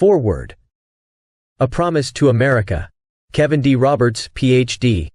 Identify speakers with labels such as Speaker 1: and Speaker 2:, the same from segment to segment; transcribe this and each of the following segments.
Speaker 1: Foreword. A Promise to America. Kevin D. Roberts, Ph.D.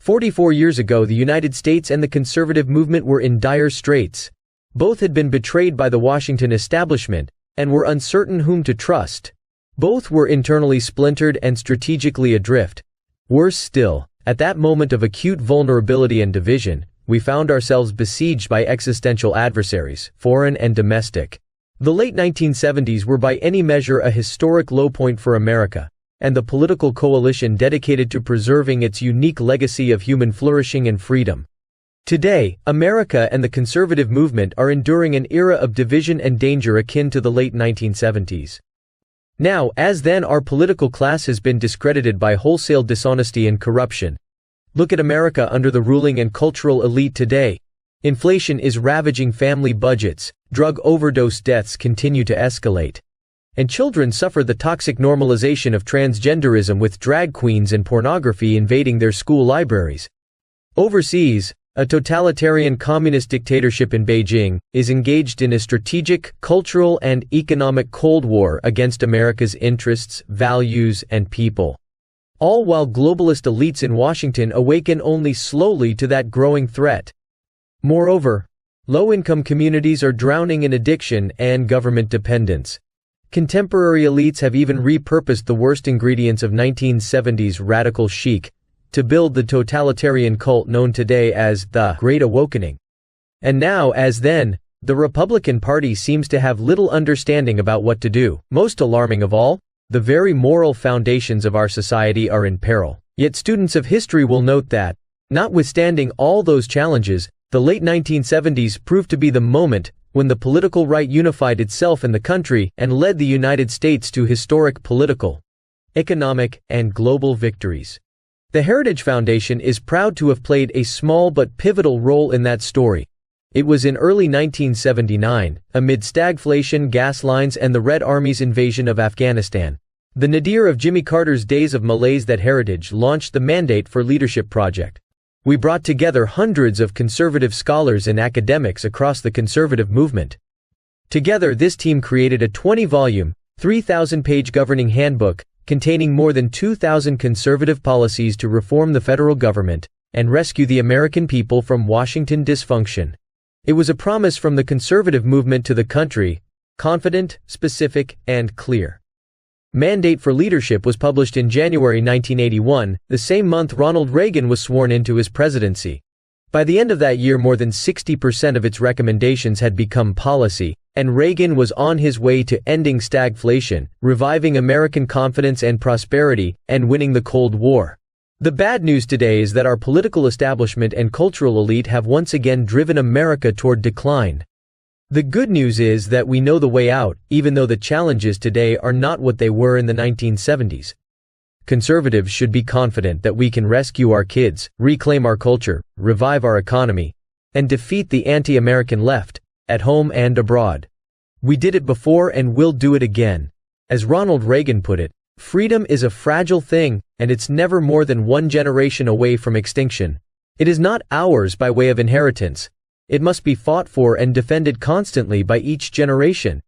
Speaker 1: 44 years ago, the United States and the conservative movement were in dire straits. Both had been betrayed by the Washington establishment, and were uncertain whom to trust. Both were internally splintered and strategically adrift. Worse still, at that moment of acute vulnerability and division, we found ourselves besieged by existential adversaries, foreign and domestic. The late 1970s were by any measure a historic low point for America, and the political coalition dedicated to preserving its unique legacy of human flourishing and freedom. Today, America and the conservative movement are enduring an era of division and danger akin to the late 1970s. Now, as then, our political class has been discredited by wholesale dishonesty and corruption. Look at America under the ruling and cultural elite today. Inflation is ravaging family budgets, drug overdose deaths continue to escalate, and children suffer the toxic normalization of transgenderism, with drag queens and pornography invading their school libraries. Overseas, a totalitarian communist dictatorship in Beijing is engaged in a strategic, cultural, and economic Cold War against America's interests, values, and people. All while globalist elites in Washington awaken only slowly to that growing threat. Moreover, low-income communities are drowning in addiction and government dependence. Contemporary elites have even repurposed the worst ingredients of 1970s radical chic to build the totalitarian cult known today as the Great Awakening. And now, as then, the Republican Party seems to have little understanding about what to do. Most alarming of all, the very moral foundations of our society are in peril. Yet students of history will note that, notwithstanding all those challenges, the late 1970s proved to be the moment when the political right unified itself in the country and led the United States to historic political, economic, and global victories. The Heritage Foundation is proud to have played a small but pivotal role in that story. It was in early 1979, amid stagflation, gas lines, and the Red Army's invasion of Afghanistan, the nadir of Jimmy Carter's days of malaise, that Heritage launched the Mandate for Leadership project. We brought together hundreds of conservative scholars and academics across the conservative movement. Together, this team created a 20-volume, 3,000-page governing handbook containing more than 2,000 conservative policies to reform the federal government and rescue the American people from Washington dysfunction. It was a promise from the conservative movement to the country, confident, specific, and clear. Mandate for Leadership was published in January 1981, the same month Ronald Reagan was sworn into his presidency. By the end of that year, more than 60% of its recommendations had become policy, and Reagan was on his way to ending stagflation, reviving American confidence and prosperity, and winning the Cold War. The bad news today is that our political establishment and cultural elite have once again driven America toward decline. The good news is that we know the way out, even though the challenges today are not what they were in the 1970s. Conservatives should be confident that we can rescue our kids, reclaim our culture, revive our economy, and defeat the anti-American left, at home and abroad. We did it before and will do it again. As Ronald Reagan put it, freedom is a fragile thing, and it's never more than one generation away from extinction. It is not ours by way of inheritance. It must be fought for and defended constantly by each generation.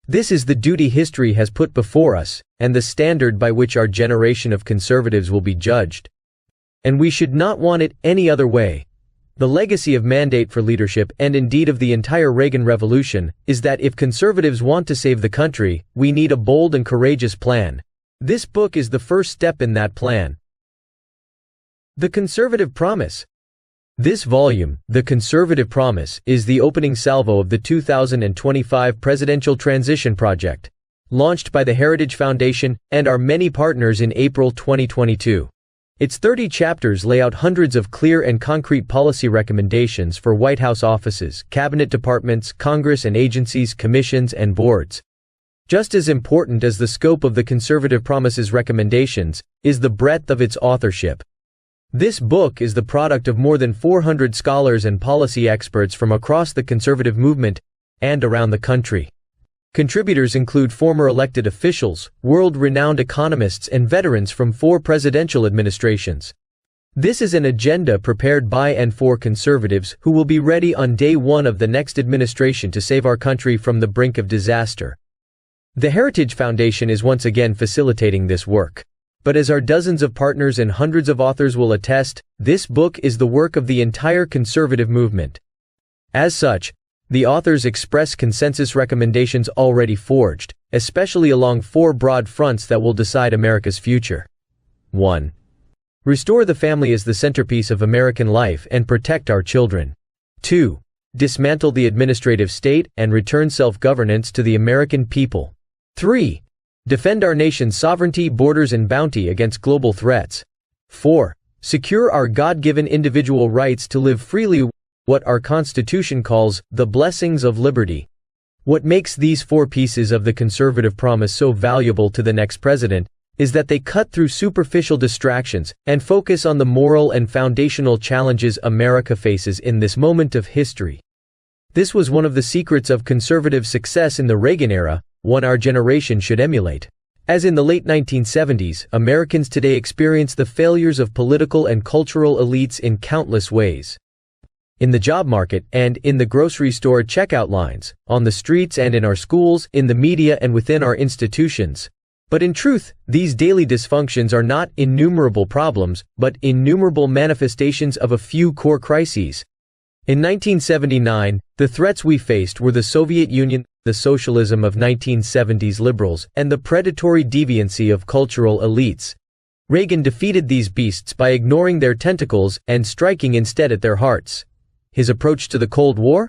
Speaker 1: This is the duty history has put before us, and the standard by which our generation of conservatives will be judged. And we should not want it any other way. The legacy of Mandate for Leadership, and indeed of the entire Reagan Revolution, is that if conservatives want to save the country, we need a bold and courageous plan. This book is the first step in that plan. The Conservative Promise. This volume, The Conservative Promise, is the opening salvo of the 2025 Presidential Transition Project, launched by the Heritage Foundation and our many partners in April 2022. Its 30 chapters lay out hundreds of clear and concrete policy recommendations for White House offices, cabinet departments, Congress and agencies, commissions, and boards. Just as important as the scope of the Conservative Promise's recommendations is the breadth of its authorship. This book is the product of more than 400 scholars and policy experts from across the conservative movement and around the country. Contributors include former elected officials, world-renowned economists, and veterans from 4 presidential administrations. This is an agenda prepared by and for conservatives who will be ready on day one of the next administration to save our country from the brink of disaster. The Heritage Foundation is once again facilitating this work. But as our dozens of partners and hundreds of authors will attest, this book is the work of the entire conservative movement. As such, the authors express consensus recommendations already forged, especially along 4 broad fronts that will decide America's future. 1. Restore the family as the centerpiece of American life and protect our children. 2. Dismantle the administrative state and return self-governance to the American people. 3. Defend our nation's sovereignty, borders, and bounty against global threats. 4. Secure our God-given individual rights to live freely, what our Constitution calls the blessings of liberty. What makes these 4 pieces of the conservative promise so valuable to the next president is that they cut through superficial distractions and focus on the moral and foundational challenges America faces in this moment of history. This was one of the secrets of conservative success in the Reagan era, one our generation should emulate. As in the late 1970s, Americans today experience the failures of political and cultural elites in countless ways. In the job market and in the grocery store checkout lines, on the streets and in our schools, in the media and within our institutions. But in truth, these daily dysfunctions are not innumerable problems, but innumerable manifestations of a few core crises. In 1979, the threats we faced were the Soviet Union, the socialism of 1970s liberals, and the predatory deviancy of cultural elites. Reagan defeated these beasts by ignoring their tentacles and striking instead at their hearts. His approach to the Cold War?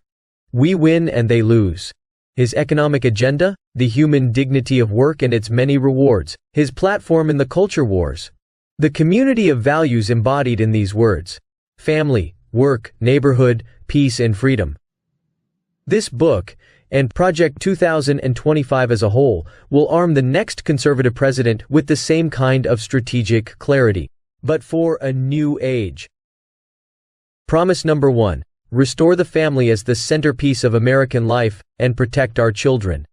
Speaker 1: We win and they lose. His economic agenda? The human dignity of work and its many rewards. His platform in the culture wars? The community of values embodied in these words: family, work, neighborhood, peace and freedom. This book, and Project 2025 as a whole, will arm the next conservative president with the same kind of strategic clarity, but for a new age. Promise number 1. Restore the family as the centerpiece of American life and protect our children.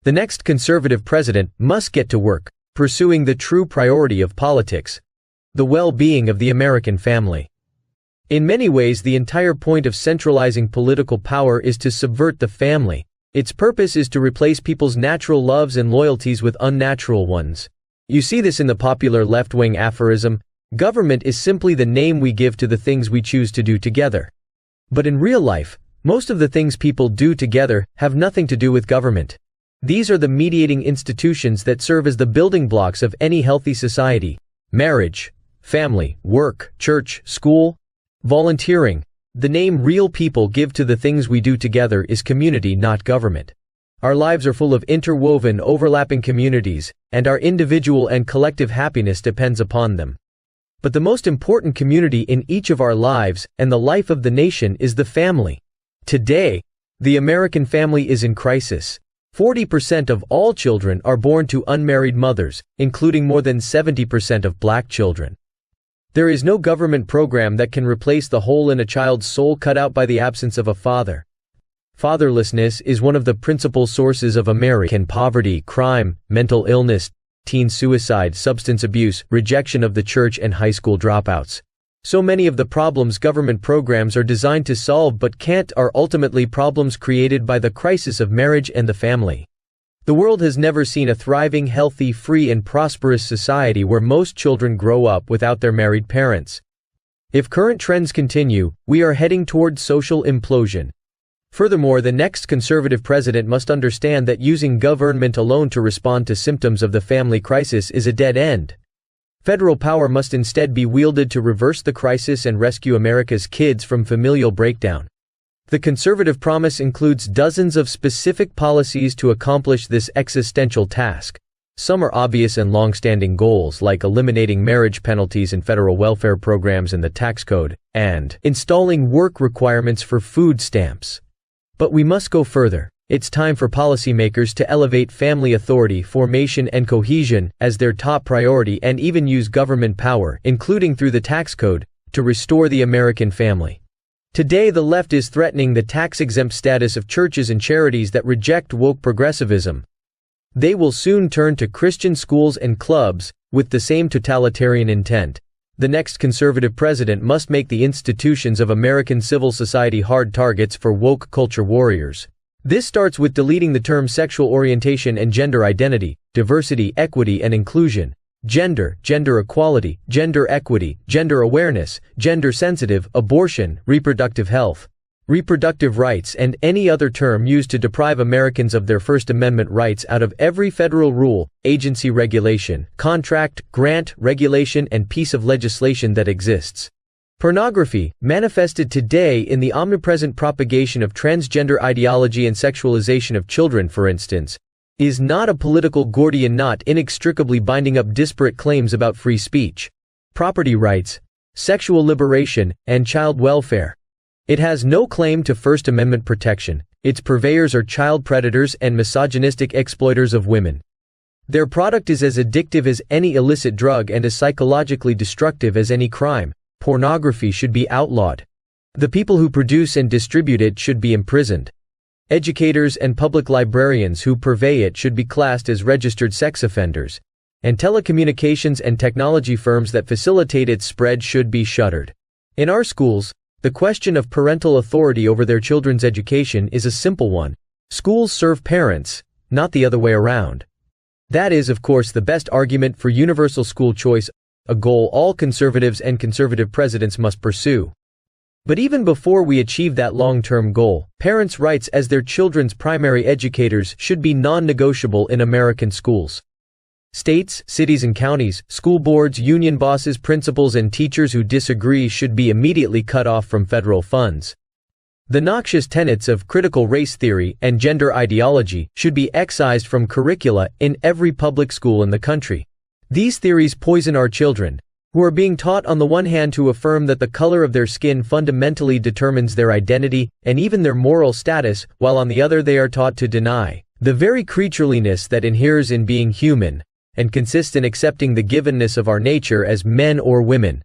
Speaker 1: The next conservative president must get to work, pursuing the true priority of politics: the well-being of the American family. In many ways, the entire point of centralizing political power is to subvert the family. Its purpose is to replace people's natural loves and loyalties with unnatural ones. You see this in the popular left-wing aphorism, "Government is simply the name we give to the things we choose to do together." But in real life, most of the things people do together have nothing to do with government. These are the mediating institutions that serve as the building blocks of any healthy society: marriage, family, work, church, school, volunteering. The name real people give to the things we do together is community, not government. Our lives are full of interwoven, overlapping communities, and our individual and collective happiness depends upon them. But the most important community in each of our lives, and the life of the nation, is the family. Today, the American family is in crisis. 40% of all children are born to unmarried mothers, including more than 70% of black children. There is no government program that can replace the hole in a child's soul cut out by the absence of a father. Fatherlessness is one of the principal sources of American poverty, crime, mental illness, teen suicide, substance abuse, rejection of the church, and high school dropouts. So many of the problems government programs are designed to solve but can't are ultimately problems created by the crisis of marriage and the family. The world has never seen a thriving, healthy, free, and prosperous society where most children grow up without their married parents. If current trends continue, we are heading toward social implosion. Furthermore, the next conservative president must understand that using government alone to respond to symptoms of the family crisis is a dead end. Federal power must instead be wielded to reverse the crisis and rescue America's kids from familial breakdown. The conservative promise includes dozens of specific policies to accomplish this existential task. Some are obvious and long-standing goals, like eliminating marriage penalties in federal welfare programs and the tax code, and installing work requirements for food stamps. But we must go further. It's time for policymakers to elevate family authority, formation, and cohesion as their top priority, and even use government power, including through the tax code, to restore the American family. Today, the left is threatening the tax-exempt status of churches and charities that reject woke progressivism. They will soon turn to Christian schools and clubs, with the same totalitarian intent. The next conservative president must make the institutions of American civil society hard targets for woke culture warriors. This starts with deleting the term sexual orientation and gender identity, diversity, equity and inclusion, gender, gender equality, gender equity, gender awareness, gender sensitive, abortion, reproductive health, reproductive rights and any other term used to deprive Americans of their First Amendment rights out of every federal rule, agency regulation, contract, grant, regulation and piece of legislation that exists. Pornography, manifested today in the omnipresent propagation of transgender ideology and sexualization of children for instance, is not a political Gordian knot inextricably binding up disparate claims about free speech, property rights, sexual liberation, and child welfare. It has no claim to First Amendment protection. Its purveyors are child predators and misogynistic exploiters of women. Their product is as addictive as any illicit drug and as psychologically destructive as any crime. Pornography should be outlawed. The people who produce and distribute it should be imprisoned. Educators and public librarians who purvey it should be classed as registered sex offenders. And telecommunications and technology firms that facilitate its spread should be shuttered. In our schools, the question of parental authority over their children's education is a simple one. Schools serve parents, not the other way around. That is, of course, the best argument for universal school choice, a goal all conservatives and conservative presidents must pursue. But even before we achieve that long-term goal, parents' rights as their children's primary educators should be non-negotiable in American schools. States, cities and counties, school boards, union bosses, principals and teachers who disagree should be immediately cut off from federal funds. The noxious tenets of critical race theory and gender ideology should be excised from curricula in every public school in the country. These theories poison our children, who are being taught on the one hand to affirm that the color of their skin fundamentally determines their identity and even their moral status, while on the other they are taught to deny the very creatureliness that inheres in being human, and consists in accepting the givenness of our nature as men or women.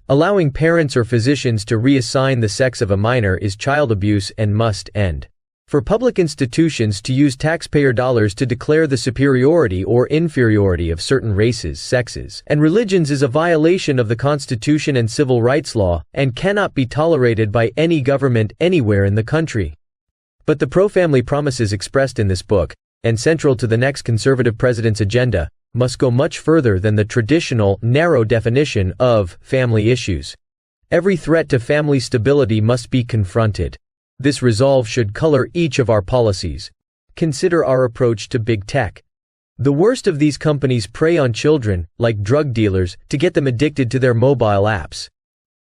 Speaker 1: Allowing parents or physicians to reassign the sex of a minor is child abuse and must end. For public institutions to use taxpayer dollars to declare the superiority or inferiority of certain races, sexes, and religions is a violation of the Constitution and civil rights law, and cannot be tolerated by any government anywhere in the country. But the pro-family promises expressed in this book, and central to the next conservative president's agenda, must go much further than the traditional, narrow definition of family issues. Every threat to family stability must be confronted. This resolve should color each of our policies. Consider our approach to big tech. The worst of these companies prey on children, like drug dealers, to get them addicted to their mobile apps.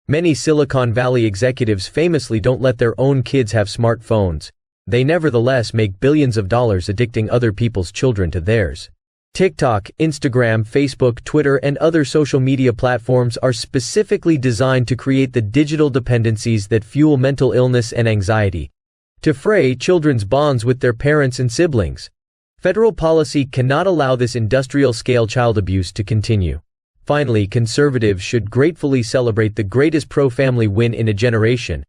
Speaker 1: Many Silicon Valley executives famously don't let their own kids have smartphones. They nevertheless make billions of dollars addicting other people's children to theirs. TikTok, Instagram, Facebook, Twitter, and other social media platforms are specifically designed to create the digital dependencies that fuel mental illness and anxiety, to fray children's bonds with their parents and siblings. Federal policy cannot allow this industrial-scale child abuse to continue. Finally, conservatives should gratefully celebrate the greatest pro-family win in a generation,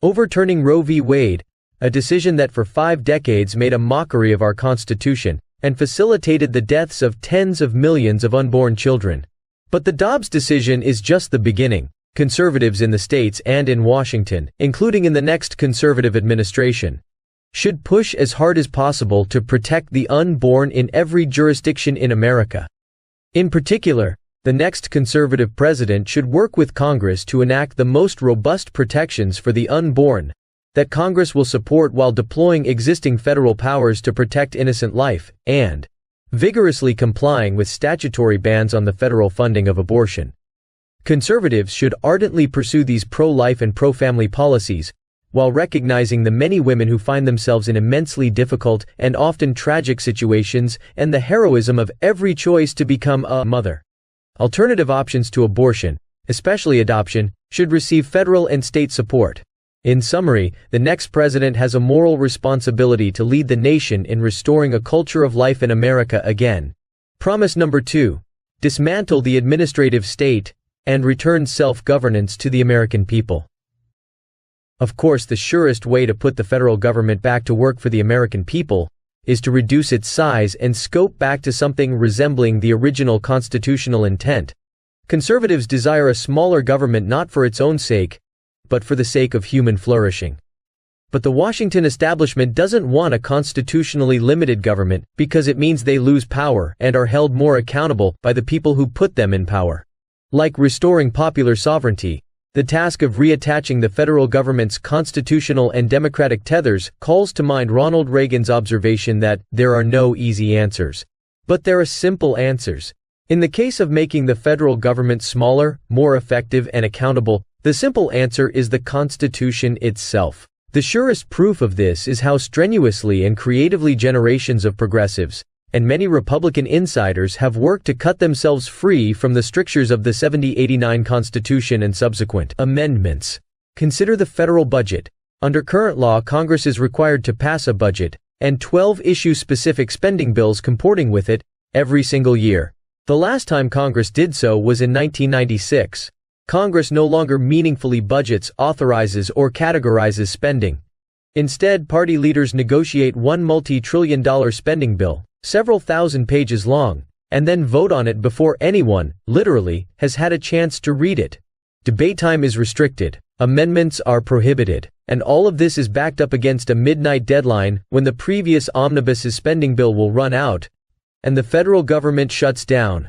Speaker 1: overturning Roe v. Wade, a decision that for 5 decades made a mockery of our Constitution and facilitated the deaths of tens of millions of unborn children. But the Dobbs decision is just the beginning. Conservatives in the states and in Washington, including in the next conservative administration, should push as hard as possible to protect the unborn in every jurisdiction in America. In particular, the next conservative president should work with Congress to enact the most robust protections for the unborn that Congress will support while deploying existing federal powers to protect innocent life, and vigorously complying with statutory bans on the federal funding of abortion. Conservatives should ardently pursue these pro-life and pro-family policies, while recognizing the many women who find themselves in immensely difficult and often tragic situations and the heroism of every choice to become a mother. Alternative options to abortion, especially adoption, should receive federal and state support. In summary, the next president has a moral responsibility to lead the nation in restoring a culture of life in America again. Promise number 2. Dismantle the administrative state and return self-governance to the American people. Of course, the surest way to put the federal government back to work for the American people is to reduce its size and scope back to something resembling the original constitutional intent. Conservatives desire a smaller government not for its own sake, but for the sake of human flourishing. But the Washington establishment doesn't want a constitutionally limited government because it means they lose power and are held more accountable by the people who put them in power. Like restoring popular sovereignty, the task of reattaching the federal government's constitutional and democratic tethers calls to mind Ronald Reagan's observation that there are no easy answers. But there are simple answers. In the case of making the federal government smaller, more effective, and accountable, the simple answer is the Constitution itself. The surest proof of this is how strenuously and creatively generations of progressives, and many Republican insiders have worked to cut themselves free from the strictures of the 1789 Constitution and subsequent amendments. Consider the federal budget. Under current law, Congress is required to pass a budget, and 12 issue-specific spending bills comporting with it, every single year. The last time Congress did so was in 1996. Congress no longer meaningfully budgets, authorizes, or categorizes spending. Instead, party leaders negotiate one multi-trillion-dollar spending bill, several thousand pages long, and then vote on it before anyone, literally, has had a chance to read it. Debate time is restricted, amendments are prohibited, and all of this is backed up against a midnight deadline when the previous omnibus spending bill will run out, and the federal government shuts down.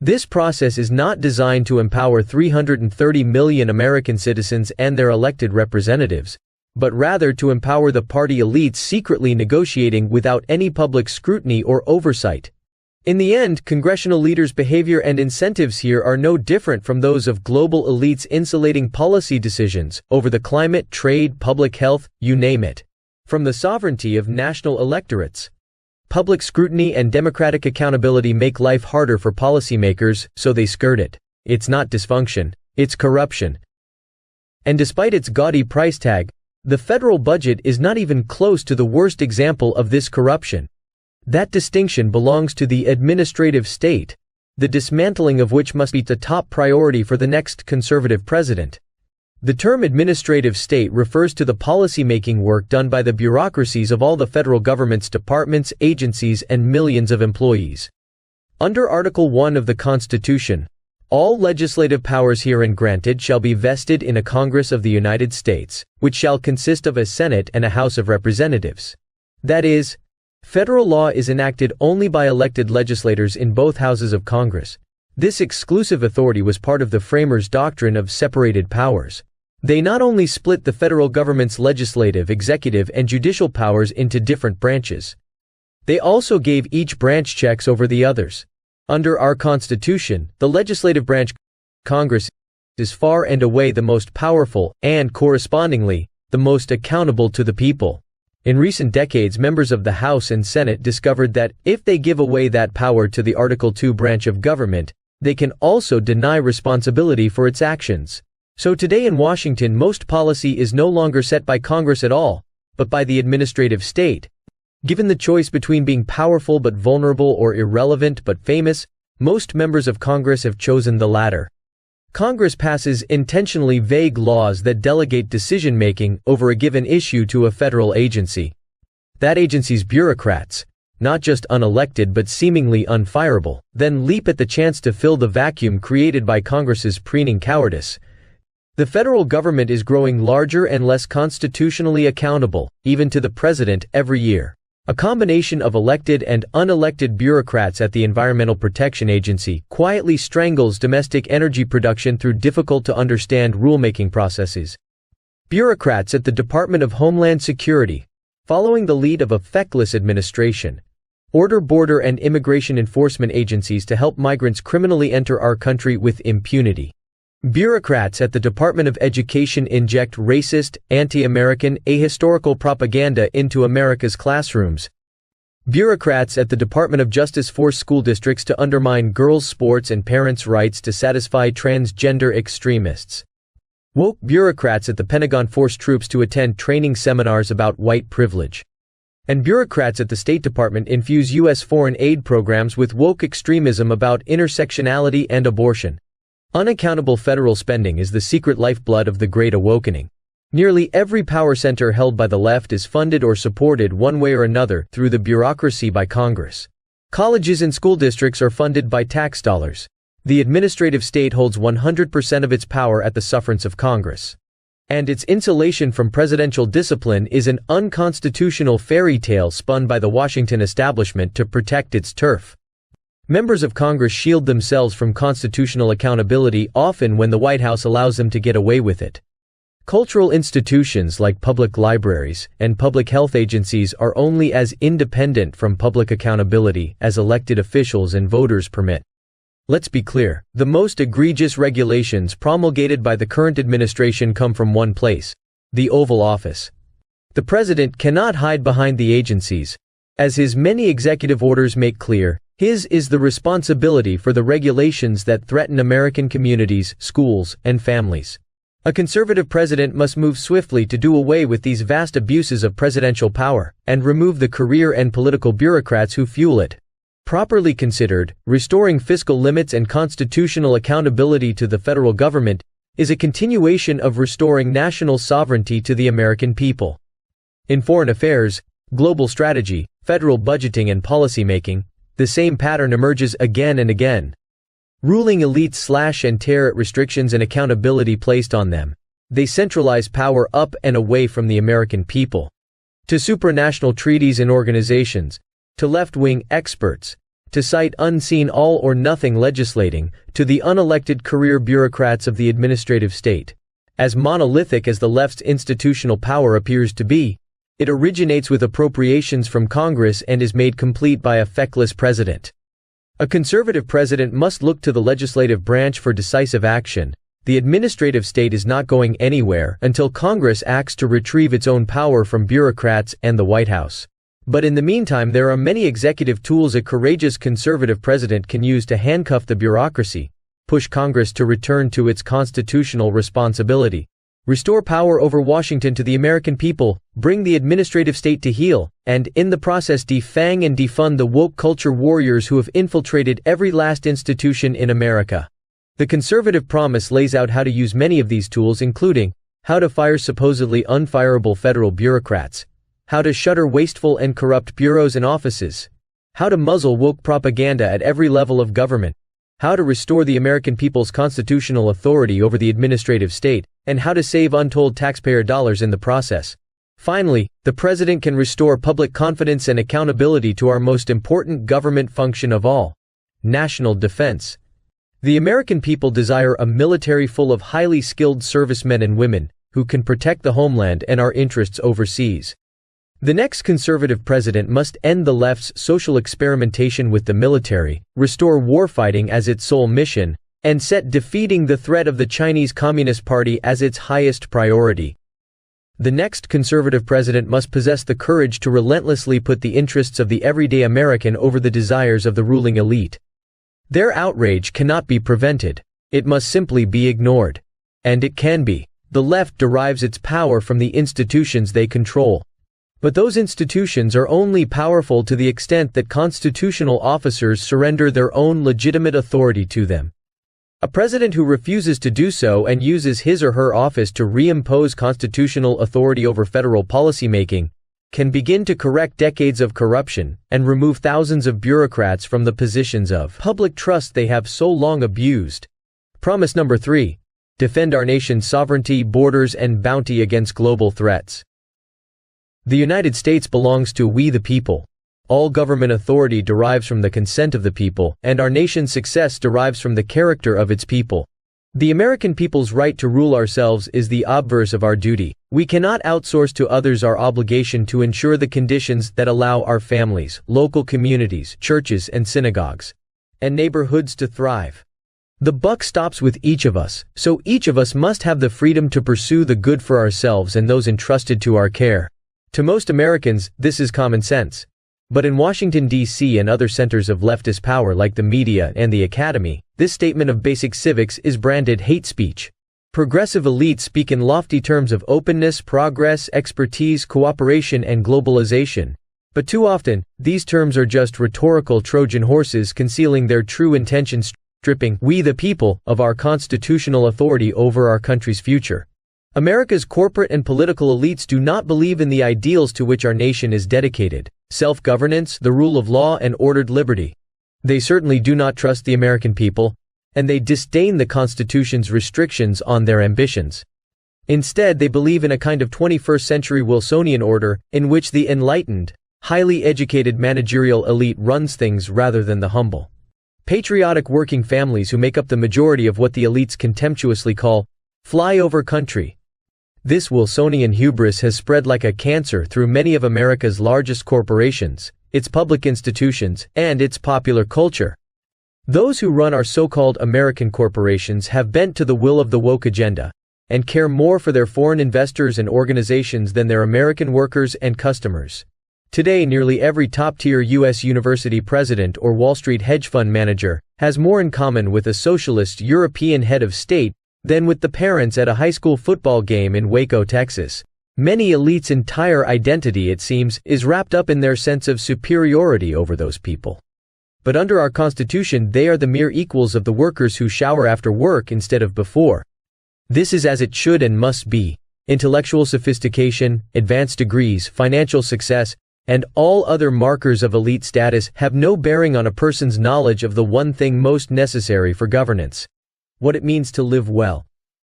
Speaker 1: This process is not designed to empower 330 million American citizens and their elected representatives, but rather to empower the party elites secretly negotiating without any public scrutiny or oversight. In the end, congressional leaders' behavior and incentives here are no different from those of global elites insulating policy decisions over the climate, trade, public health, you name it, from the sovereignty of national electorates. Public scrutiny and democratic accountability make life harder for policymakers, so they skirt it. It's not dysfunction, it's corruption. And despite its gaudy price tag, the federal budget is not even close to the worst example of this corruption. That distinction belongs to the administrative state, the dismantling of which must be the top priority for the next conservative president. The term administrative state refers to the policy-making work done by the bureaucracies of all the federal government's departments, agencies, and millions of employees. Under Article 1 of the Constitution, all legislative powers herein granted shall be vested in a Congress of the United States, which shall consist of a Senate and a House of Representatives. That is, federal law is enacted only by elected legislators in both houses of Congress. This exclusive authority was part of the framers' doctrine of separated powers. They not only split the federal government's legislative, executive, and judicial powers into different branches. They also gave each branch checks over the others. Under our Constitution, the legislative branch, Congress, is far and away the most powerful and, correspondingly, the most accountable to the people. In recent decades, members of the House and Senate discovered that, if they give away that power to the Article 2 branch of government, they can also deny responsibility for its actions. So today in Washington, most policy is no longer set by Congress at all, but by the administrative state. Given the choice between being powerful but vulnerable or irrelevant but famous, most members of Congress have chosen the latter. Congress passes intentionally vague laws that delegate decision-making over a given issue to a federal agency. That agency's bureaucrats, not just unelected but seemingly unfireable, then leap at the chance to fill the vacuum created by Congress's preening cowardice. The federal government is growing larger and less constitutionally accountable, even to the president, every year. A combination of elected and unelected bureaucrats at the Environmental Protection Agency quietly strangles domestic energy production through difficult-to-understand rulemaking processes. Bureaucrats at the Department of Homeland Security, following the lead of a feckless administration, order border and immigration enforcement agencies to help migrants criminally enter our country with impunity. Bureaucrats at the Department of Education inject racist, anti-American, ahistorical propaganda into America's classrooms. Bureaucrats at the Department of Justice force school districts to undermine girls' sports and parents' rights to satisfy transgender extremists. Woke bureaucrats at the Pentagon force troops to attend training seminars about white privilege. And bureaucrats at the State Department infuse U.S. foreign aid programs with woke extremism about intersectionality and abortion. Unaccountable federal spending is the secret lifeblood of the Great Awakening. Nearly every power center held by the left is funded or supported one way or another through the bureaucracy by Congress. Colleges and school districts are funded by tax dollars. The administrative state holds 100% of its power at the sufferance of Congress. and its insulation from presidential discipline is an unconstitutional fairy tale spun by the Washington establishment to protect its turf. Members of Congress shield themselves from constitutional accountability often when the White House allows them to get away with it. Cultural institutions like public libraries and public health agencies are only as independent from public accountability as elected officials and voters permit. Let's be clear, the most egregious regulations promulgated by the current administration come from one place: the Oval Office. The president cannot hide behind the agencies. As his many executive orders make clear, his is the responsibility for the regulations that threaten American communities, schools, and families. A conservative president must move swiftly to do away with these vast abuses of presidential power, and remove the career and political bureaucrats who fuel it. Properly considered, restoring fiscal limits and constitutional accountability to the federal government is a continuation of restoring national sovereignty to the American people. In foreign affairs, global strategy, federal budgeting and policymaking, the same pattern emerges again and again. Ruling elites slash and tear at restrictions and accountability placed on them. They centralize power up and away from the American people. To supranational treaties and organizations, to left-wing experts, to sight unseen all-or-nothing legislating, to the unelected career bureaucrats of the administrative state. As monolithic as the left's institutional power appears to be, it originates with appropriations from Congress and is made complete by a feckless president. A conservative president must look to the legislative branch for decisive action. The administrative state is not going anywhere until Congress acts to retrieve its own power from bureaucrats and the White House. But in the meantime, there are many executive tools a courageous conservative president can use to handcuff the bureaucracy, push Congress to return to its constitutional responsibility, restore power over Washington to the American people, bring the administrative state to heel, and in the process defang and defund the woke culture warriors who have infiltrated every last institution in America. The conservative promise lays out how to use many of these tools, including how to fire supposedly unfireable federal bureaucrats, how to shutter wasteful and corrupt bureaus and offices, how to muzzle woke propaganda at every level of government, how to restore the American people's constitutional authority over the administrative state, and how to save untold taxpayer dollars in the process. Finally, the president can restore public confidence and accountability to our most important government function of all: national defense. The American people desire a military full of highly skilled servicemen and women who can protect the homeland and our interests overseas. The next conservative president must end the left's social experimentation with the military, restore warfighting as its sole mission, and set defeating the threat of the Chinese Communist Party as its highest priority. The next conservative president must possess the courage to relentlessly put the interests of the everyday American over the desires of the ruling elite. Their outrage cannot be prevented. It must simply be ignored. And it can be. The left derives its power from the institutions they control. But those institutions are only powerful to the extent that constitutional officers surrender their own legitimate authority to them. A president who refuses to do so and uses his or her office to reimpose constitutional authority over federal policymaking can begin to correct decades of corruption and remove thousands of bureaucrats from the positions of public trust they have so long abused. Promise number 3: defend our nation's sovereignty, borders, and bounty against global threats. The United States belongs to we the people. All government authority derives from the consent of the people, and our nation's success derives from the character of its people. The American people's right to rule ourselves is the obverse of our duty. We cannot outsource to others our obligation to ensure the conditions that allow our families, local communities, churches and synagogues, and neighborhoods to thrive. The buck stops with each of us, so each of us must have the freedom to pursue the good for ourselves and those entrusted to our care. To most Americans, this is common sense. But in Washington, D.C. and other centers of leftist power like the media and the academy, this statement of basic civics is branded hate speech. Progressive elites speak in lofty terms of openness, progress, expertise, cooperation, and globalization. But too often, these terms are just rhetorical Trojan horses concealing their true intentions, stripping we the people of our constitutional authority over our country's future. America's corporate and political elites do not believe in the ideals to which our nation is dedicated: self-governance, the rule of law, and ordered liberty. They certainly do not trust the American people, and they disdain the Constitution's restrictions on their ambitions. Instead, they believe in a kind of 21st-century Wilsonian order, in which the enlightened, highly educated managerial elite runs things rather than the humble, patriotic working families who make up the majority of what the elites contemptuously call flyover country. This Wilsonian hubris has spread like a cancer through many of America's largest corporations, its public institutions, and its popular culture. Those who run our so-called American corporations have bent to the will of the woke agenda, and care more for their foreign investors and organizations than their American workers and customers. Today, nearly every top-tier U.S. university president or Wall Street hedge fund manager has more in common with a socialist European head of state than with the parents at a high school football game in Waco, Texas. Many elites' entire identity, it seems, is wrapped up in their sense of superiority over those people. But under our Constitution, they are the mere equals of the workers who shower after work instead of before. This is as it should and must be. Intellectual sophistication, advanced degrees, financial success, and all other markers of elite status have no bearing on a person's knowledge of the one thing most necessary for governance: what it means to live well.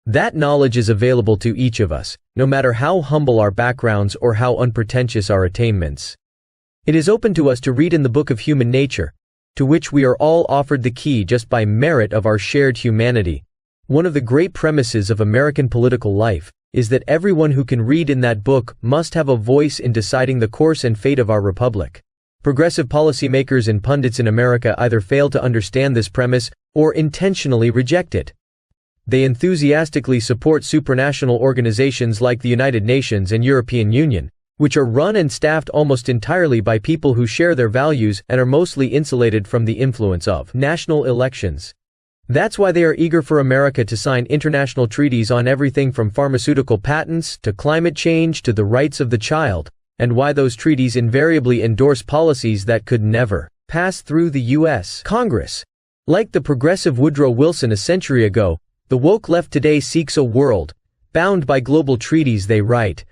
Speaker 1: That knowledge is available to each of us, no matter how humble our backgrounds or how unpretentious our attainments. It is open to us to read in the book of human nature, to which we are all offered the key just by merit of our shared humanity. One of the great premises of American political life is that everyone who can read in that book must have a voice in deciding the course and fate of our republic. Progressive policymakers and pundits in America either fail to understand this premise or intentionally reject it. They enthusiastically support supranational organizations like the United Nations and European Union, which are run and staffed almost entirely by people who share their values and are mostly insulated from the influence of national elections. That's why they are eager for America to sign international treaties on everything from pharmaceutical patents to climate change to the rights of the child, and why those treaties invariably endorse policies that could never pass through the U.S. Congress. Like the progressive Woodrow Wilson a century ago, the woke left today seeks a world, bound by global treaties they write,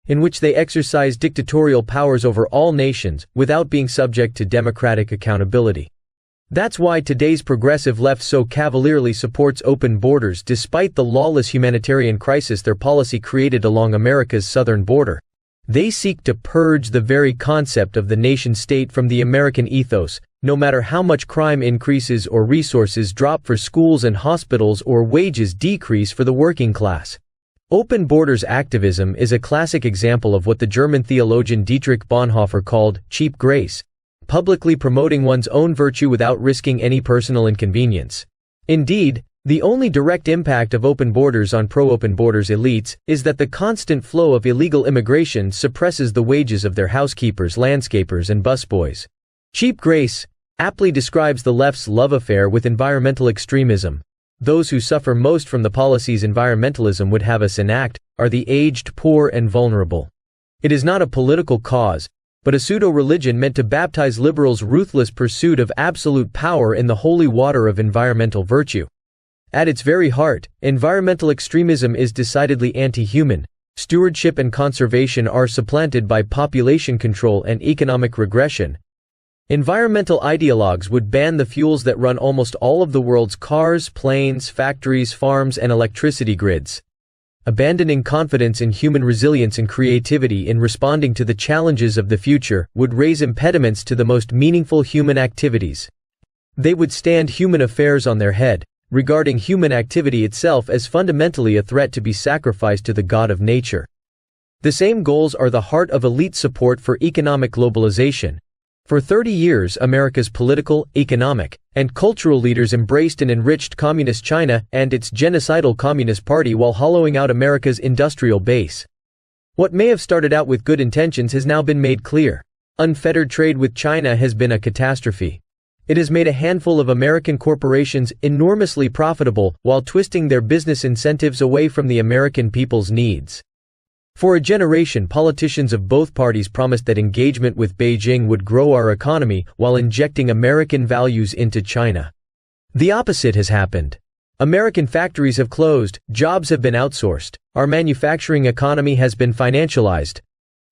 Speaker 1: in which they exercise dictatorial powers over all nations without being subject to democratic accountability. That's why today's progressive left so cavalierly supports open borders despite the lawless humanitarian crisis their policy created along America's southern border. They seek to purge the very concept of the nation-state from the American ethos, no matter how much crime increases or resources drop for schools and hospitals or wages decrease for the working class. Open borders activism is a classic example of what the German theologian Dietrich Bonhoeffer called cheap grace, publicly promoting one's own virtue without risking any personal inconvenience. Indeed, the only direct impact of open borders on pro-open borders elites is that the constant flow of illegal immigration suppresses the wages of their housekeepers, landscapers, and busboys. Cheap grace aptly describes the left's love affair with environmental extremism. Those who suffer most from the policies environmentalism would have us enact are the aged, poor, and vulnerable. It is not a political cause, but a pseudo-religion meant to baptize liberals' ruthless pursuit of absolute power in the holy water of environmental virtue. At its very heart, environmental extremism is decidedly anti-human. Stewardship and conservation are supplanted by population control and economic regression. Environmental ideologues would ban the fuels that run almost all of the world's cars, planes, factories, farms, and electricity grids. Abandoning confidence in human resilience and creativity in responding to the challenges of the future would raise impediments to the most meaningful human activities. They would stand human affairs on their head, regarding human activity itself as fundamentally a threat to be sacrificed to the God of nature. The same goals are the heart of elite support for economic globalization. For 30 years, America's political, economic, and cultural leaders embraced and enriched Communist China and its genocidal Communist Party while hollowing out America's industrial base. What may have started out with good intentions has now been made clear. Unfettered trade with China has been a catastrophe. It has made a handful of American corporations enormously profitable while twisting their business incentives away from the American people's needs. For a generation, politicians of both parties promised that engagement with Beijing would grow our economy while injecting American values into China. The opposite has happened. American factories have closed, jobs have been outsourced, our manufacturing economy has been financialized,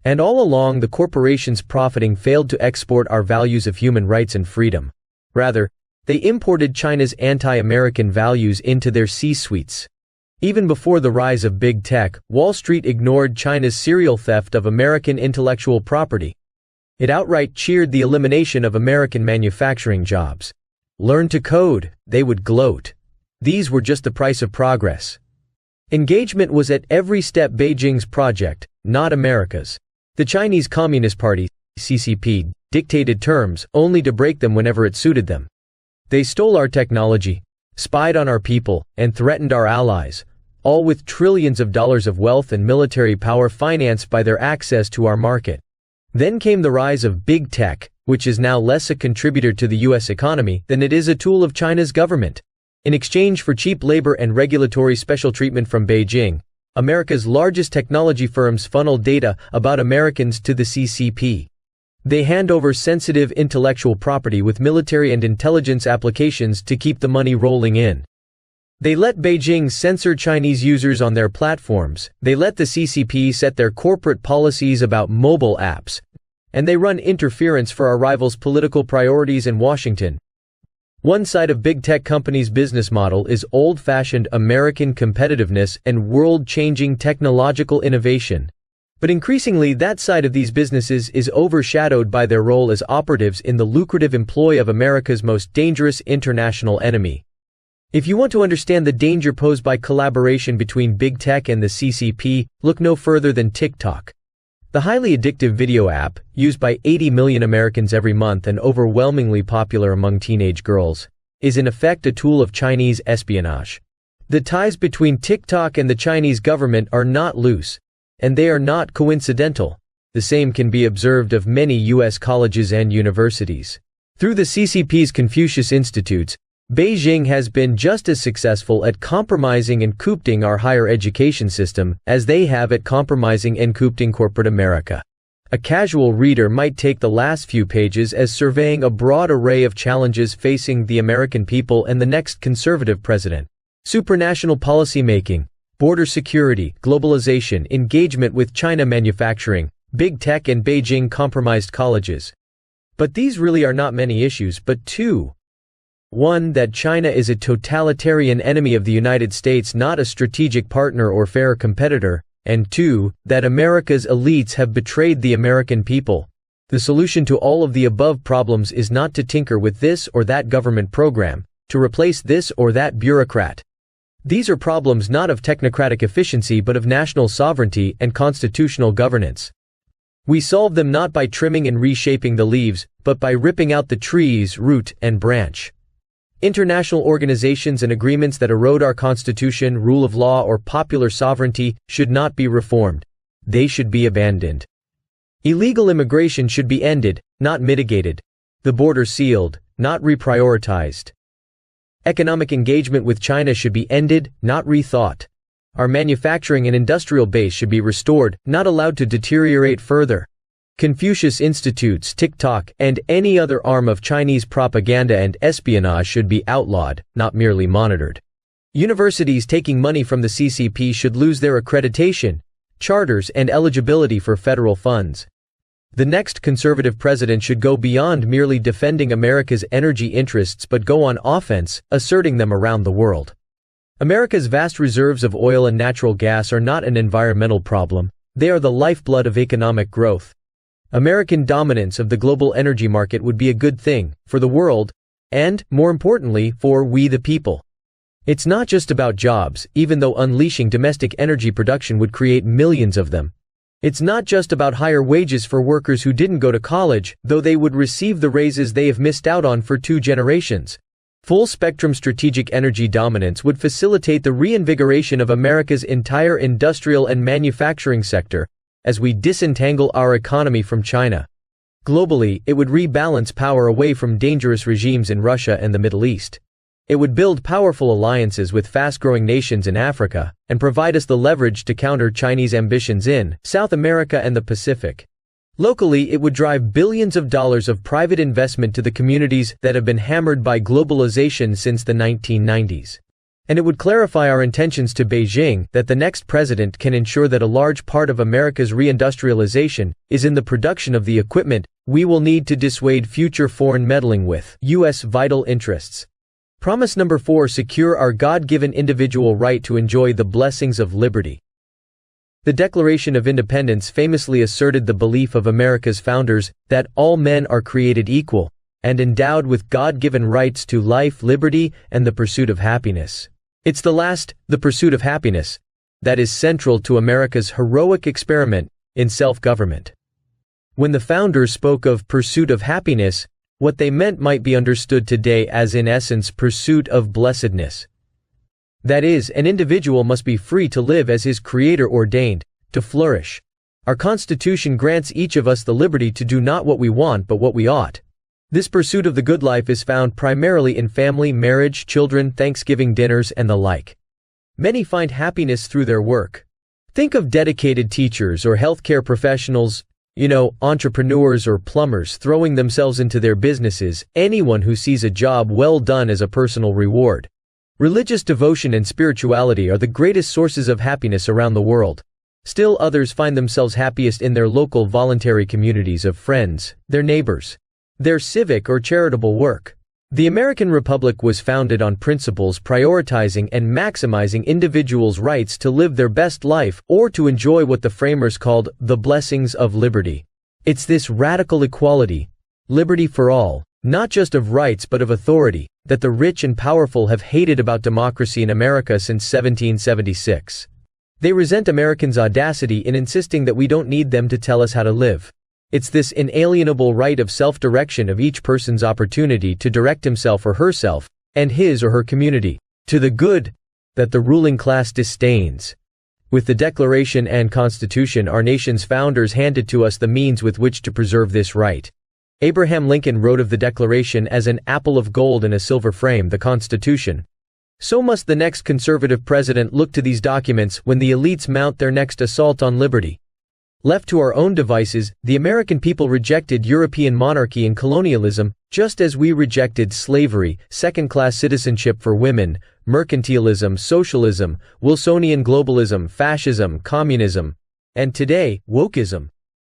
Speaker 1: and all along the corporations profiting failed to export our values of human rights and freedom. Rather, they imported China's anti-American values into their C-suites. Even before the rise of big tech, Wall Street ignored China's serial theft of American intellectual property. It outright cheered the elimination of American manufacturing jobs. Learn to code, they would gloat. These were just the price of progress. Engagement was at every step Beijing's project, not America's. The Chinese Communist Party, CCP, dictated terms, only to break them whenever it suited them. They stole our technology, spied on our people, and threatened our allies, all with trillions of dollars of wealth and military power financed by their access to our market. Then came the rise of big tech, which is now less a contributor to the U.S. economy than it is a tool of China's government. In exchange for cheap labor and regulatory special treatment from Beijing, America's largest technology firms funnel data about Americans to the CCP. They hand over sensitive intellectual property with military and intelligence applications to keep the money rolling in. They let Beijing censor Chinese users on their platforms, they let the CCP set their corporate policies about mobile apps, and they run interference for our rivals' political priorities in Washington. One side of big tech companies' business model is old-fashioned American competitiveness and world-changing technological innovation. But increasingly that side of these businesses is overshadowed by their role as operatives in the lucrative employ of America's most dangerous international enemy. If you want to understand the danger posed by collaboration between big tech and the CCP, look no further than TikTok. The highly addictive video app, used by 80 million Americans every month and overwhelmingly popular among teenage girls, is in effect a tool of Chinese espionage. The ties between TikTok and the Chinese government are not loose, and they are not coincidental. The same can be observed of many U.S. colleges and universities. Through the CCP's Confucius Institutes, Beijing has been just as successful at compromising and coopting our higher education system as they have at compromising and coopting corporate America. A casual reader might take the last few pages as surveying a broad array of challenges facing the American people and the next conservative president. Supranational policymaking, border security, globalization, engagement with China manufacturing, big tech and Beijing compromised colleges. But these really are not many issues, but two. One, that China is a totalitarian enemy of the United States, not a strategic partner or fair competitor, and two, that America's elites have betrayed the American people. The solution to all of the above problems is not to tinker with this or that government program, to replace this or that bureaucrat. These are problems not of technocratic efficiency but of national sovereignty and constitutional governance. We solve them not by trimming and reshaping the leaves, but by ripping out the tree's root and branch. International organizations and agreements that erode our constitution, rule of law, or popular sovereignty should not be reformed. They should be abandoned. Illegal immigration should be ended, not mitigated. The border sealed, not reprioritized. Economic engagement with China should be ended, not rethought. Our manufacturing and industrial base should be restored, not allowed to deteriorate further. Confucius Institutes, TikTok, and any other arm of Chinese propaganda and espionage should be outlawed, not merely monitored. Universities taking money from the CCP should lose their accreditation, charters, and eligibility for federal funds. The next conservative president should go beyond merely defending America's energy interests but go on offense, asserting them around the world. America's vast reserves of oil and natural gas are not an environmental problem, they are the lifeblood of economic growth. American dominance of the global energy market would be a good thing, for the world, and, more importantly, for we the people. It's not just about jobs, even though unleashing domestic energy production would create millions of them. It's not just about higher wages for workers who didn't go to college, though they would receive the raises they have missed out on for 2 generations. Full-spectrum strategic energy dominance would facilitate the reinvigoration of America's entire industrial and manufacturing sector, as we disentangle our economy from China. Globally, it would rebalance power away from dangerous regimes in Russia and the Middle East. It would build powerful alliances with fast-growing nations in Africa, and provide us the leverage to counter Chinese ambitions in South America and the Pacific. Locally, it would drive billions of dollars of private investment to the communities that have been hammered by globalization since the 1990s. And it would clarify our intentions to Beijing that the next president can ensure that a large part of America's reindustrialization is in the production of the equipment we will need to dissuade future foreign meddling with U.S. vital interests. Promise number 4: secure our God-given individual right to enjoy the blessings of liberty. The Declaration of Independence famously asserted the belief of America's founders that all men are created equal and endowed with God-given rights to life, liberty, and the pursuit of happiness. It's the pursuit of happiness, that is central to America's heroic experiment in self-government. When the founders spoke of pursuit of happiness, what they meant might be understood today as, in essence, pursuit of blessedness. That is, an individual must be free to live as his Creator ordained, to flourish. Our Constitution grants each of us the liberty to do not what we want but what we ought. This pursuit of the good life is found primarily in family, marriage, children, Thanksgiving dinners, and the like. Many find happiness through their work. Think of dedicated teachers or healthcare professionals, entrepreneurs or plumbers throwing themselves into their businesses, anyone who sees a job well done as a personal reward. Religious devotion and spirituality are the greatest sources of happiness around the world. Still others find themselves happiest in their local voluntary communities of friends, their neighbors, their civic or charitable work. The American Republic was founded on principles prioritizing and maximizing individuals' rights to live their best life or to enjoy what the framers called the blessings of liberty. It's this radical equality, liberty for all, not just of rights but of authority, that the rich and powerful have hated about democracy in America since 1776. They resent Americans' audacity in insisting that we don't need them to tell us how to live. It's this inalienable right of self-direction of each person's opportunity to direct himself or herself, and his or her community, to the good, that the ruling class disdains. With the Declaration and Constitution, our nation's founders handed to us the means with which to preserve this right. Abraham Lincoln wrote of the Declaration as an apple of gold in a silver frame, the Constitution. So must the next conservative president look to these documents when the elites mount their next assault on liberty. Left to our own devices, the American people rejected European monarchy and colonialism, just as we rejected slavery, second-class citizenship for women, mercantilism, socialism, Wilsonian globalism, fascism, communism, and today, wokeism.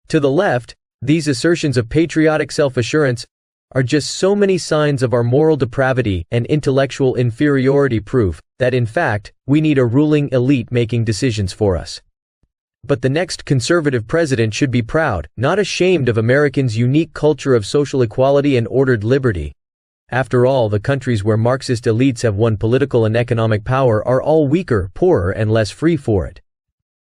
Speaker 1: To the left, these assertions of patriotic self-assurance are just so many signs of our moral depravity and intellectual inferiority, proof that in fact, we need a ruling elite making decisions for us. But the next conservative president should be proud, not ashamed of Americans' unique culture of social equality and ordered liberty. After all, the countries where Marxist elites have won political and economic power are all weaker, poorer, and less free for it.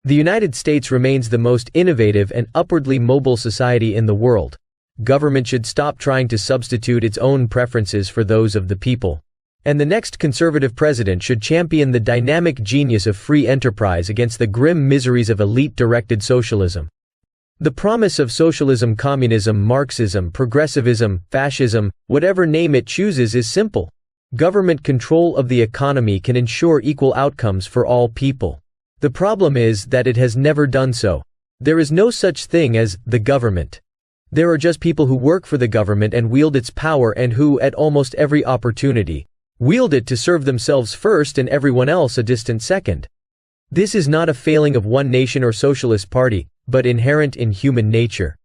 Speaker 1: The United States remains the most innovative and upwardly mobile society in the world. Government should stop trying to substitute its own preferences for those of the people. And the next conservative president should champion the dynamic genius of free enterprise against the grim miseries of elite-directed socialism. The promise of socialism, communism, Marxism, progressivism, fascism, whatever name it chooses, is simple. Government control of the economy can ensure equal outcomes for all people. The problem is that it has never done so. There is no such thing as the government. There are just people who work for the government and wield its power, and who, at almost every opportunity, wield it to serve themselves first and everyone else a distant second. This is not a failing of one nation or socialist party, but inherent in human nature.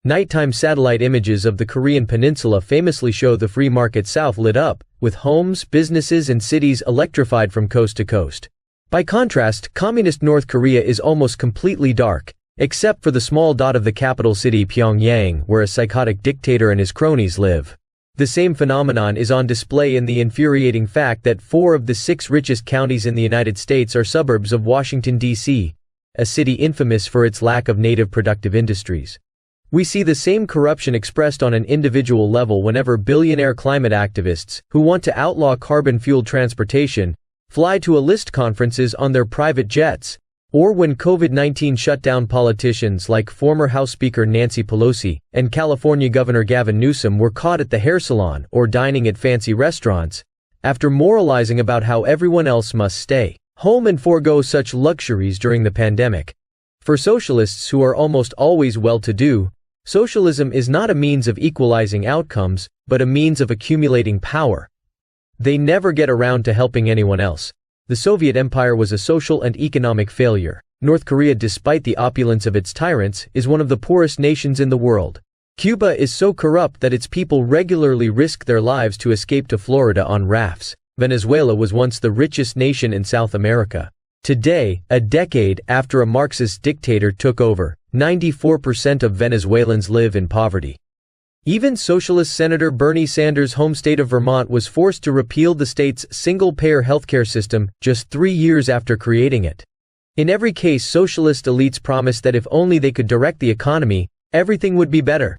Speaker 1: Nighttime satellite images of the Korean peninsula famously show the free market South lit up, with homes, businesses, and cities electrified from coast to coast. By contrast, communist North Korea is almost completely dark, except for the small dot of the capital city Pyongyang, where a psychotic dictator and his cronies live. The same phenomenon is on display in the infuriating fact that 4 of the 6 richest counties in the United States are suburbs of Washington, D.C., a city infamous for its lack of native productive industries. We see the same corruption expressed on an individual level whenever billionaire climate activists, who want to outlaw carbon-fueled transportation, fly to enlist conferences on their private jets, or when COVID-19 shut down politicians like former House Speaker Nancy Pelosi and California Governor Gavin Newsom were caught at the hair salon or dining at fancy restaurants, after moralizing about how everyone else must stay home and forego such luxuries during the pandemic. For socialists who are almost always well-to-do, socialism is not a means of equalizing outcomes, but a means of accumulating power. They never get around to helping anyone else. The Soviet Empire was a social and economic failure. North Korea, despite the opulence of its tyrants, is one of the poorest nations in the world. Cuba is so corrupt that its people regularly risk their lives to escape to Florida on rafts. Venezuela was once the richest nation in South America. Today, a decade after a Marxist dictator took over, 94% of Venezuelans live in poverty. Even Socialist Senator Bernie Sanders' home state of Vermont was forced to repeal the state's single-payer healthcare system just 3 years after creating it. In every case, socialist elites promised that if only they could direct the economy, everything would be better.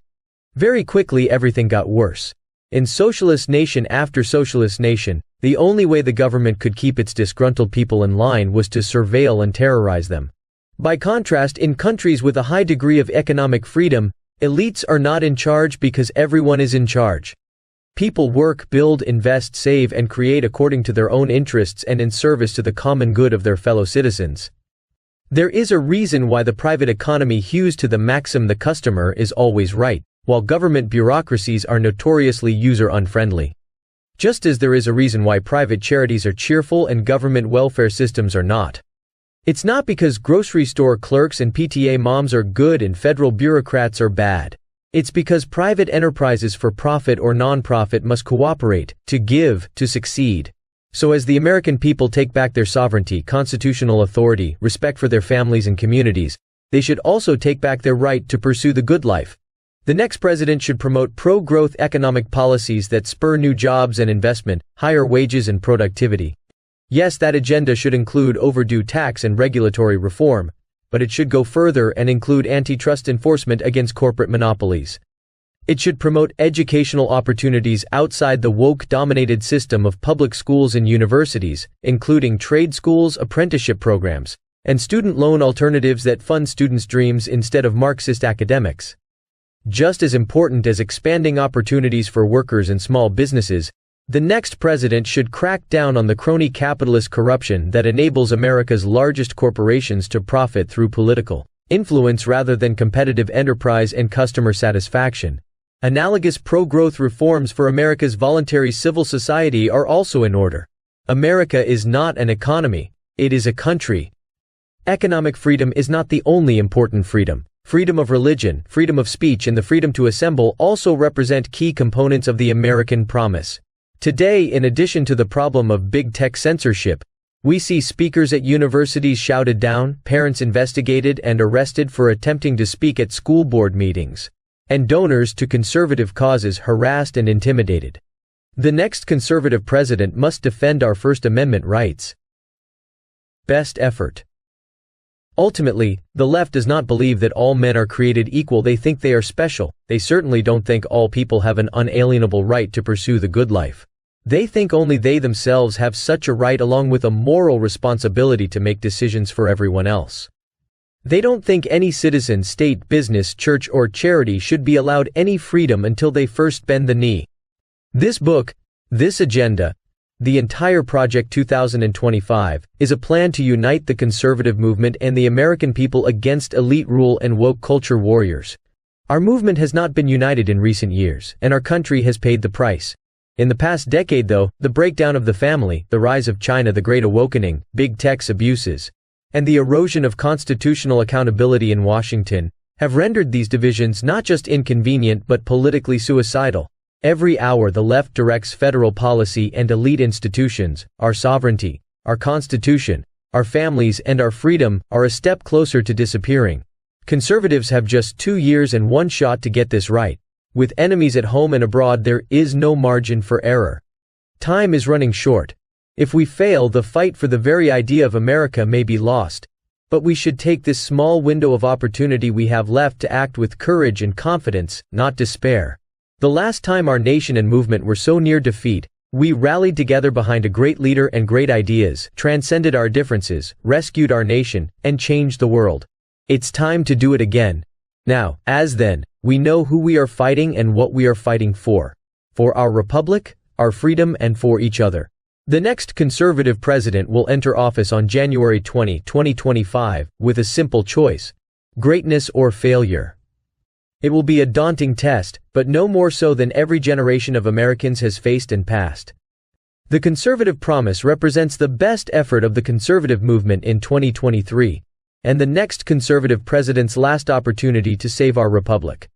Speaker 1: Very quickly, everything got worse. In socialist nation after socialist nation, the only way the government could keep its disgruntled people in line was to surveil and terrorize them. By contrast, in countries with a high degree of economic freedom, elites are not in charge because everyone is in charge. People work, build, invest, save, and create according to their own interests and in service to the common good of their fellow citizens. There is a reason why the private economy hews to the maxim "the customer is always right," while government bureaucracies are notoriously user-unfriendly. Just as there is a reason why private charities are cheerful and government welfare systems are not. It's not because grocery store clerks and PTA moms are good and federal bureaucrats are bad. It's because private enterprises for profit or non-profit must cooperate, to give, to succeed. So as the American people take back their sovereignty, constitutional authority, respect for their families and communities, they should also take back their right to pursue the good life. The next president should promote pro-growth economic policies that spur new jobs and investment, higher wages and productivity. Yes, that agenda should include overdue tax and regulatory reform, but it should go further and include antitrust enforcement against corporate monopolies. It should promote educational opportunities outside the woke-dominated system of public schools and universities, including trade schools, apprenticeship programs, and student loan alternatives that fund students' dreams instead of Marxist academics. Just as important as expanding opportunities for workers and small businesses, the next president should crack down on the crony capitalist corruption that enables America's largest corporations to profit through political influence rather than competitive enterprise and customer satisfaction. Analogous pro-growth reforms for America's voluntary civil society are also in order. America is not an economy, it is a country. Economic freedom is not the only important freedom. Freedom of religion, freedom of speech, and the freedom to assemble also represent key components of the American promise. Today, in addition to the problem of big tech censorship, we see speakers at universities shouted down, parents investigated and arrested for attempting to speak at school board meetings, and donors to conservative causes harassed and intimidated. The next conservative president must defend our First Amendment rights. Best effort. Ultimately, the left does not believe that all men are created equal. They think they are special. They certainly don't think all people have an unalienable right to pursue the good life. They think only they themselves have such a right, along with a moral responsibility to make decisions for everyone else. They don't think any citizen, state, business, church, or charity should be allowed any freedom until they first bend the knee. This book, this agenda, the entire Project 2025, is a plan to unite the conservative movement and the American people against elite rule and woke culture warriors. Our movement has not been united in recent years, and our country has paid the price. In the past decade, though, the breakdown of the family, the rise of China, the Great Awakening, big tech's abuses, and the erosion of constitutional accountability in Washington have rendered these divisions not just inconvenient but politically suicidal. Every hour the left directs federal policy and elite institutions, our sovereignty, our Constitution, our families, and our freedom are a step closer to disappearing. Conservatives have just 2 years and one shot to get this right. With enemies at home and abroad, there is no margin for error. Time is running short. If we fail, the fight for the very idea of America may be lost. But we should take this small window of opportunity we have left to act with courage and confidence, not despair. The last time our nation and movement were so near defeat, we rallied together behind a great leader and great ideas, transcended our differences, rescued our nation, and changed the world. It's time to do it again. Now, as then, we know who we are fighting and what we are fighting for. For our republic, our freedom, and for each other. The next conservative president will enter office on January 20, 2025, with a simple choice: greatness or failure. It will be a daunting test, but no more so than every generation of Americans has faced and passed. The conservative promise represents the best effort of the conservative movement in 2023, and the next conservative president's last opportunity to save our republic.